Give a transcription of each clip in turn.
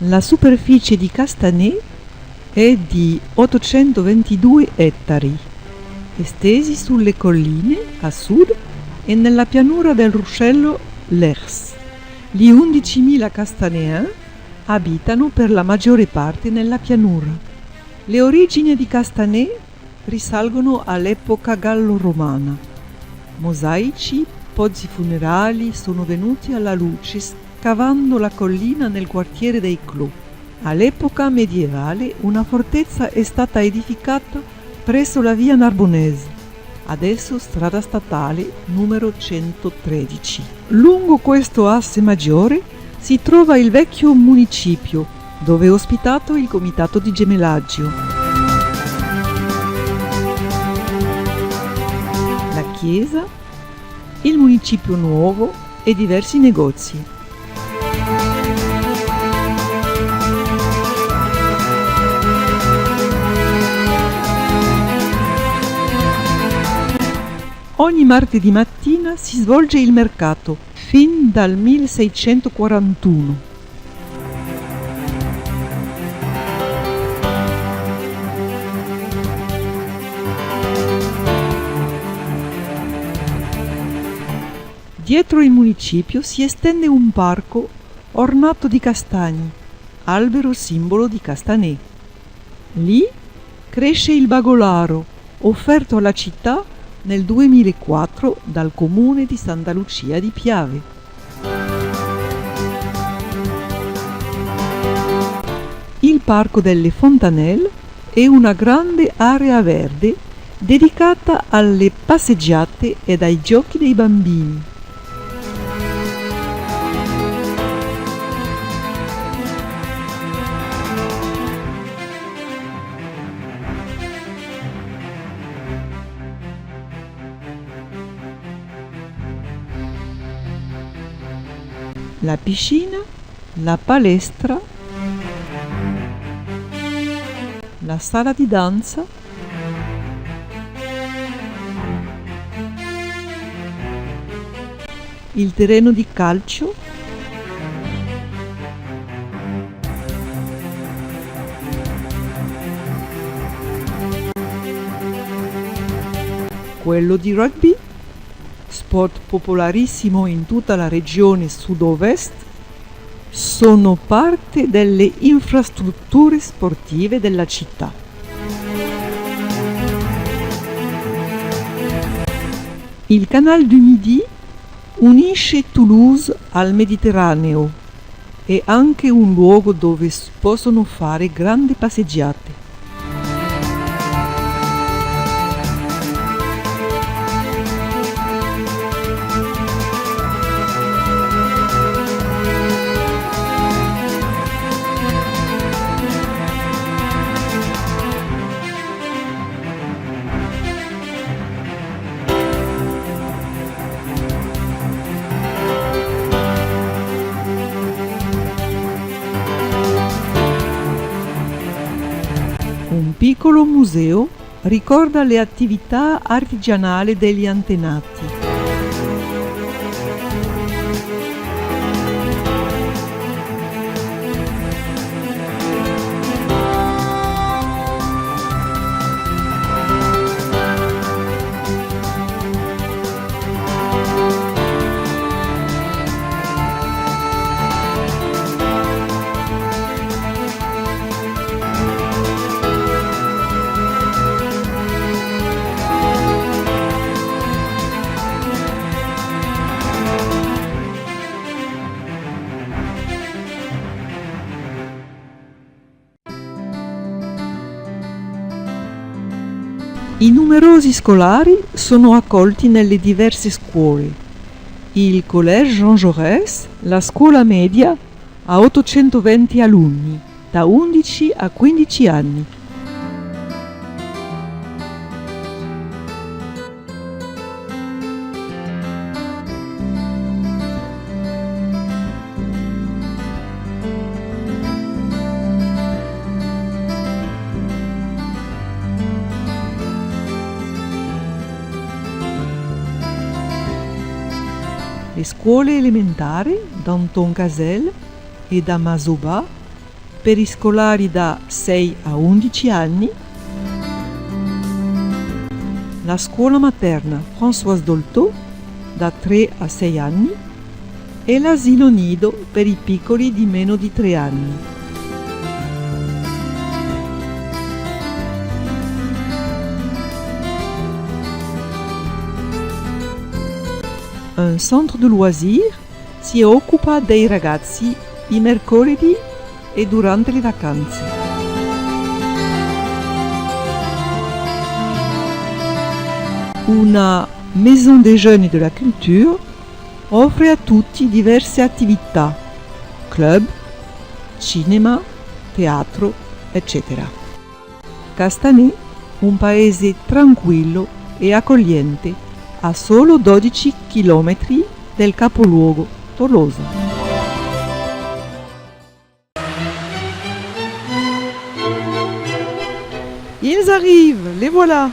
La superficie di Castanet è di 822 ettari, estesi sulle colline a sud e nella pianura del ruscello Lers. Gli 11.000 castaneani abitano per la maggiore parte nella pianura. Le origini di Castanet risalgono all'epoca gallo-romana. Mosaici, pozzi funerali sono venuti alla luce scavando la collina nel quartiere dei Clos. All'epoca medievale una fortezza è stata edificata presso la via Narbonese, adesso strada statale numero 113. Lungo questo asse maggiore si trova il vecchio municipio, dove è ospitato il comitato di gemellaggio. La chiesa, il municipio nuovo e diversi negozi. Ogni martedì mattina si svolge il mercato, fin dal 1641. Dietro il municipio si estende un parco ornato di castagni, albero simbolo di Castanet. Lì cresce il bagolaro, offerto alla città nel 2004 dal comune di Santa Lucia di Piave. Il Parco delle Fontanelle è una grande area verde dedicata alle passeggiate ed ai giochi dei bambini. La piscina, la palestra, la sala di danza, il terreno di calcio, quello di rugby, sport popolarissimo in tutta la regione sud-ovest, sono parte delle infrastrutture sportive della città. Il Canal du Midi unisce Toulouse al Mediterraneo, è anche un luogo dove possono fare grandi passeggiate. Un piccolo museo ricorda le attività artigianali degli antenati. I numerosi scolari sono accolti nelle diverse scuole. Il Collège Jean Jaurès, la scuola media, ha 820 alunni, da 11 a 15 anni. Le scuole elementari, Danton Casel e da Mazoba, per i scolari da 6 a 11 anni, la scuola materna Françoise Dolto da 3 a 6 anni e l'asilo nido per i piccoli di meno di 3 anni. Un centro di loisirs si occupa dei ragazzi i mercoledì e durante le vacanze. Una maison des jeunes et de la culture offre a tutti diverse attività, club, cinema, teatro, eccetera. Castanè, un paese tranquillo e accogliente, a solo 12 km del capoluogo Tolosa. Ils arrivent, les voilà!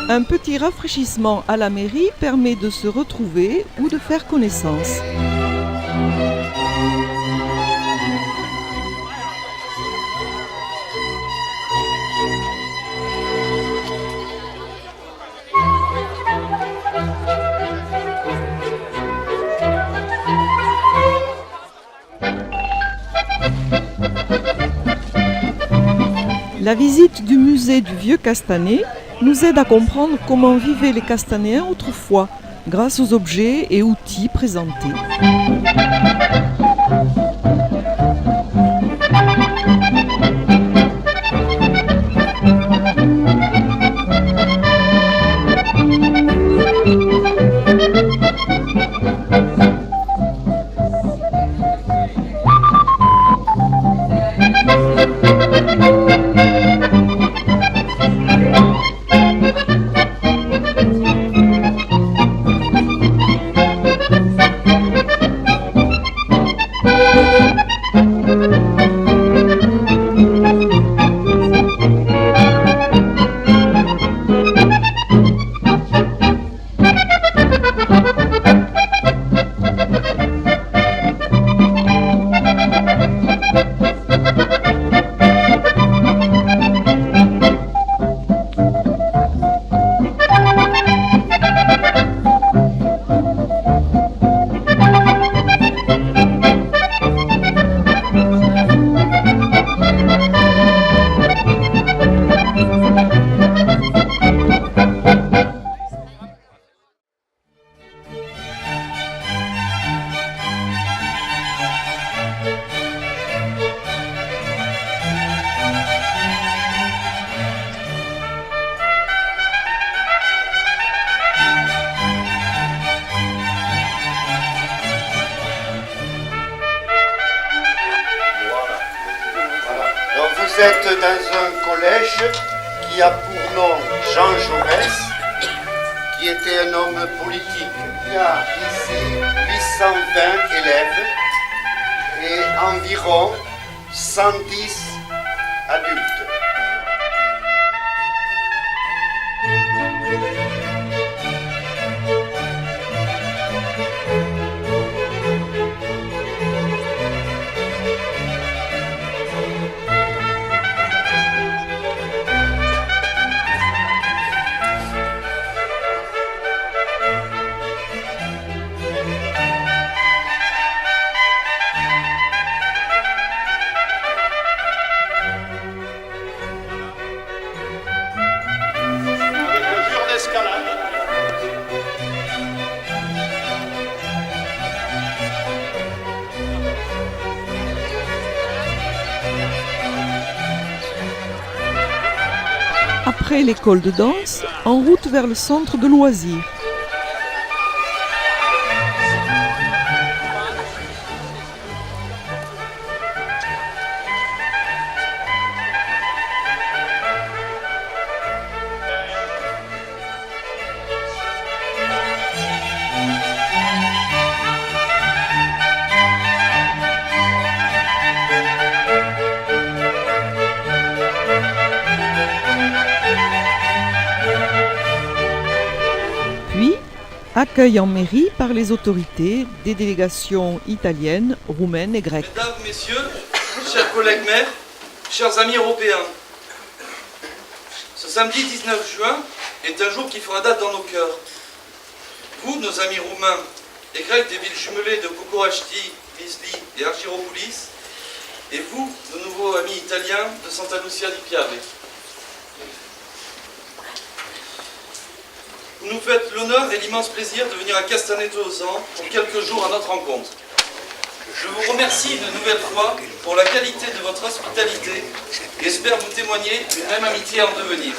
Un petit rafraîchissement à la mairie permet de se retrouver ou de faire connaissance. La visite du musée du Vieux Castanet nous aide à comprendre comment vivaient les Castanéens autrefois, grâce aux objets et outils présentés. Vous êtes dans un collège qui a pour nom Jean Jaurès, qui était un homme politique. Il y a ici 820 élèves et environ 110 adultes. après l'école de danse, en route vers le centre de loisirs. Puis, accueil en mairie par les autorités des délégations italiennes, roumaines et grecques. Mesdames, Messieurs, chers collègues maires, chers amis européens, ce samedi 19 juin est un jour qui fera date dans nos cœurs. Vous, nos amis roumains et grecs des villes jumelées de București, Visli et Argyropoulos, et vous, nos nouveaux amis italiens de Santa Lucia di Piave. Vous nous faites l'honneur et l'immense plaisir de venir à Castanet-Tolosan pour quelques jours à notre rencontre. Je vous remercie une nouvelle fois pour la qualité de votre hospitalité et espère vous témoigner une même amitié en devenir.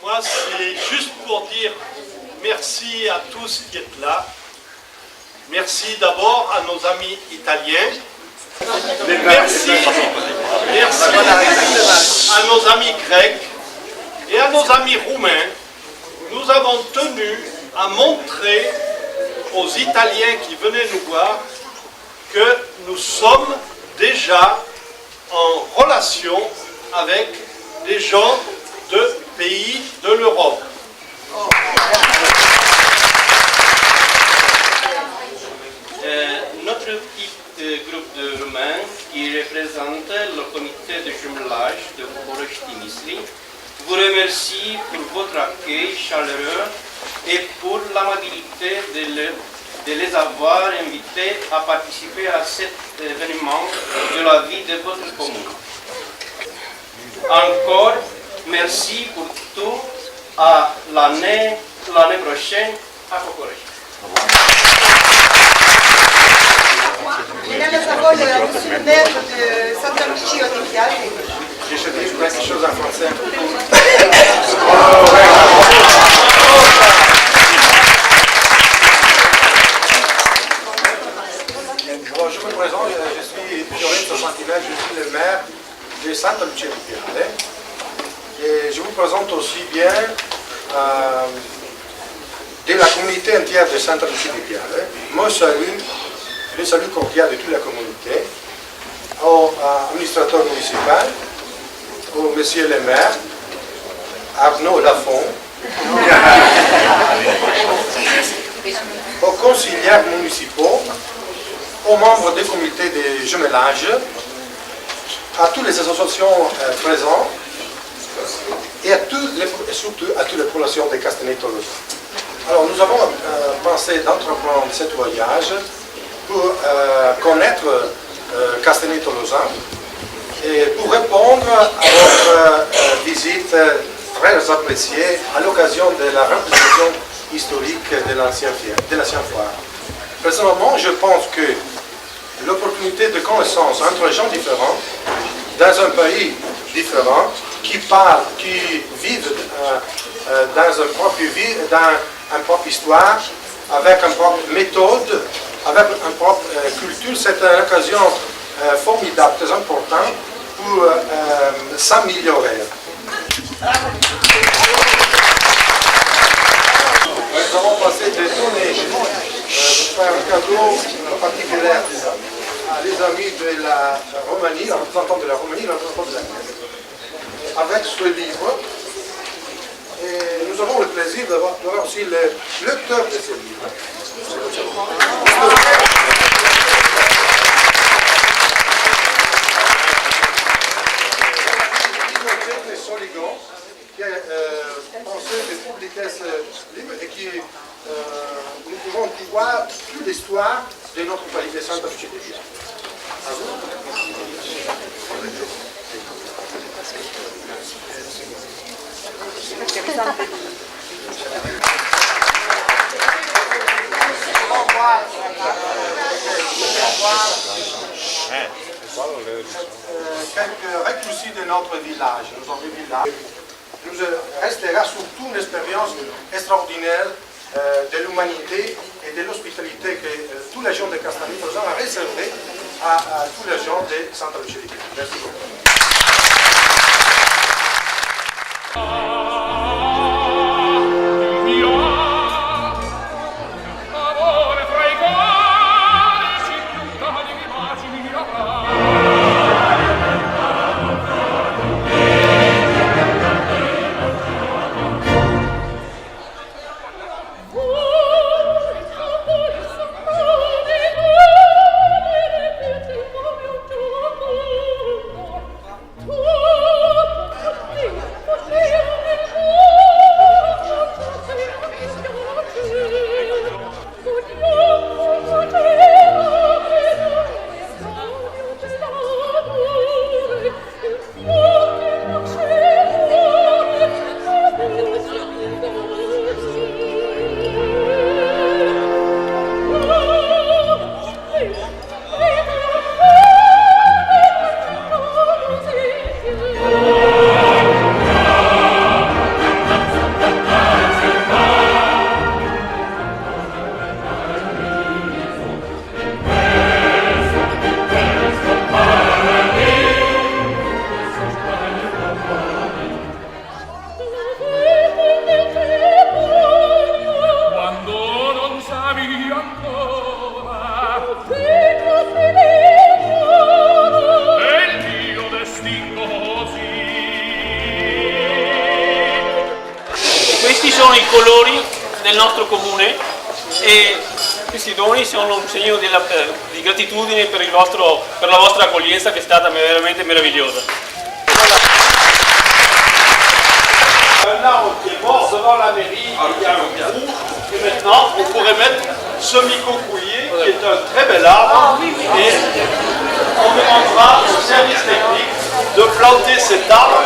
Moi, c'est juste pour dire merci à tous qui êtes là. Merci d'abord à nos amis italiens. Merci à nos amis grecs et à nos amis roumains. Nous avons tenu à montrer aux Italiens qui venaient nous voir que nous sommes déjà en relation avec des gens de pays de l'Europe. Notre petit groupe de Roumains qui représente le comité de jumelage de București-Misli vous remercie pour votre accueil chaleureux et pour l'amabilité de les avoir invités à participer à cet événement de la vie de votre commune. Encore, merci pour tout à l'année prochaine à București. Mesdames, la parole est à monsieur le maire de Santa Lucia di Piave. Je te dis quelque chose en français. Bon, je me présente, je suis Fiorenzo Santinel, je suis le maire de Santa Lucia di Piave. Et je vous présente aussi bien de la communauté entière de Santa Lucia di Piave. Moi, le salut cordial de toute la communauté, au administrateur municipal, au monsieur le maire, Arnaud Lafont, aux conseillers municipaux, aux membres des comités de jumelage, à toutes les associations présentes et surtout à toutes les populations de Castanet-Tolosan. Alors nous avons pensé d'entreprendre ce voyage pour connaître Castanet-Tolosan et pour répondre à votre visite très appréciée à l'occasion de la représentation historique de l'ancien foire. Personnellement, je pense que l'opportunité de connaissance entre gens différents, dans un pays différent, qui parlent, qui vivent dans une propre histoire, avec une propre méthode, avec une propre culture, c'est une occasion formidable, très importante pour s'améliorer. Nous avons passé des tournées pour faire un cadeau particulier à les amis de la Roumanie, les représentants de la Roumanie, les représentants de la Grèce. Avec ce livre, et nous avons le plaisir d'avoir aussi le lecteur de ce livre. Soligon, qui a pensé de publier ce livre et qui nous pouvons voir toute l'histoire de notre pays, de Santa Lucia di Piave. Au revoir. quelques réclusés de notre village. Nous restera surtout une expérience extraordinaire de l'humanité et de l'hospitalité que tous les gens de Castagneto ont réservé à tous les gens de Santa Lucia di Chieti. Merci beaucoup. Questi sono i colori del nostro comune e questi doni sono un segno di gratitudine per la vostra accoglienza che è stata veramente meravigliosa. Un arbre qui est mort devant la mairie, il y a un trou, et maintenant on pourrait mettre ce micocoulier qui est un très bel arbre, et on demandera au service technique de planter cet arbre.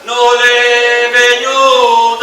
Non è venuto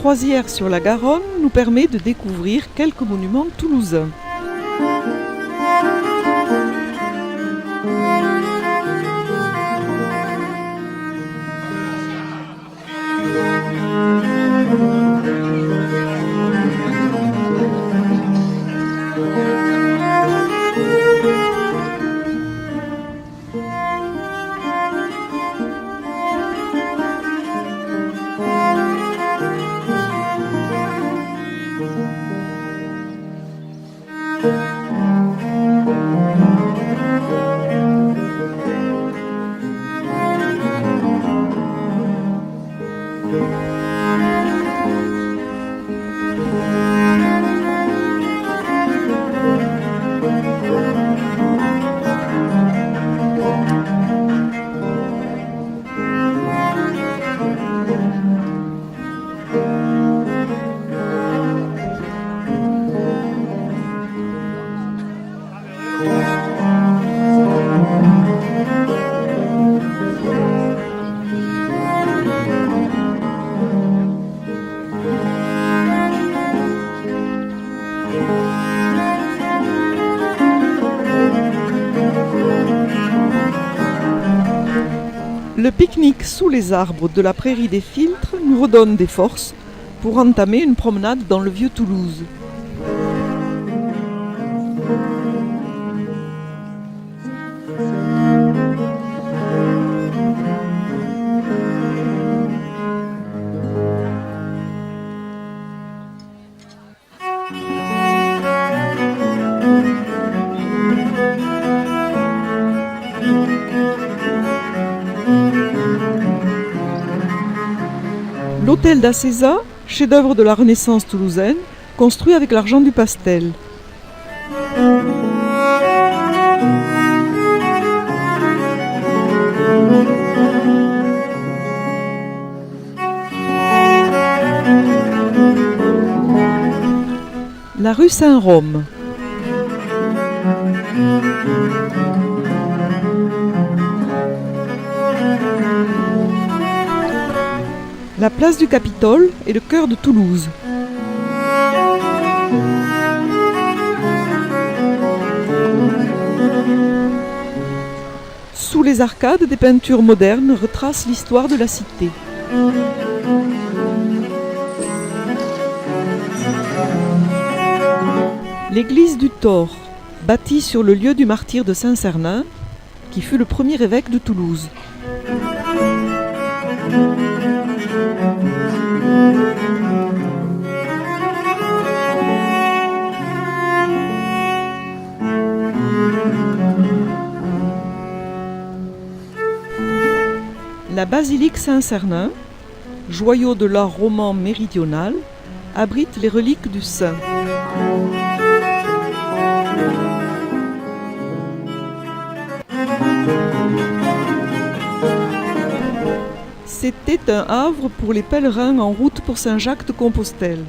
croisière sur la Garonne nous permet de découvrir quelques monuments toulousains. Le pique-nique sous les arbres de la prairie des Filtres nous redonne des forces pour entamer une promenade dans le vieux Toulouse. L'hôtel d'Acéza, chef-d'œuvre de la Renaissance toulousaine, construit avec l'argent du pastel. La rue Saint-Rome. La place du Capitole est le cœur de Toulouse. Sous les arcades, des peintures modernes retracent l'histoire de la cité. L'église du Thor, bâtie sur le lieu du martyre de Saint-Cernin, qui fut le premier évêque de Toulouse. La basilique Saint-Cernin, joyau de l'art roman méridional, abrite les reliques du saint. C'était un havre pour les pèlerins en route pour Saint-Jacques-de-Compostelle.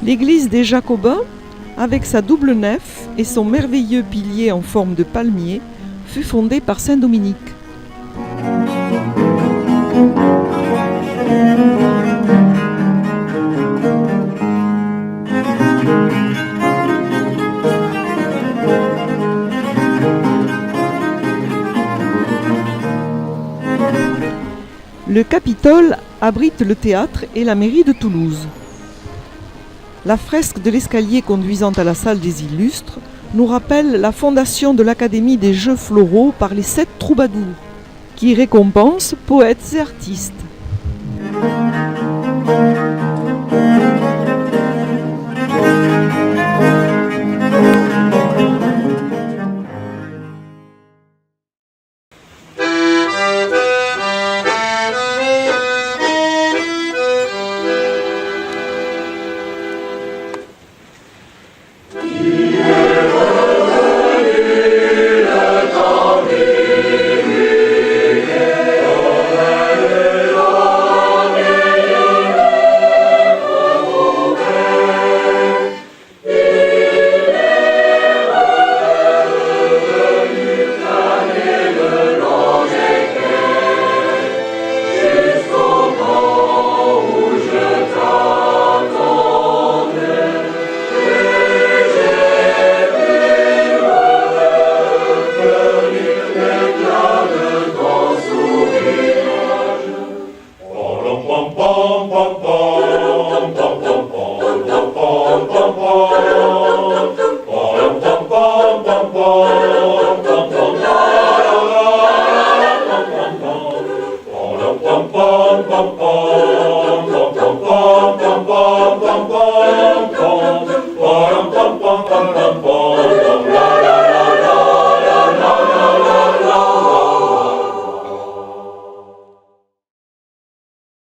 L'église des Jacobins, avec sa double nef et son merveilleux pilier en forme de palmier, fut fondée par saint Dominique. Le Capitole abrite le théâtre et la mairie de Toulouse. La fresque de l'escalier conduisant à la salle des illustres nous rappelle la fondation de l'Académie des Jeux floraux par les 7 troubadours, qui récompensent poètes et artistes.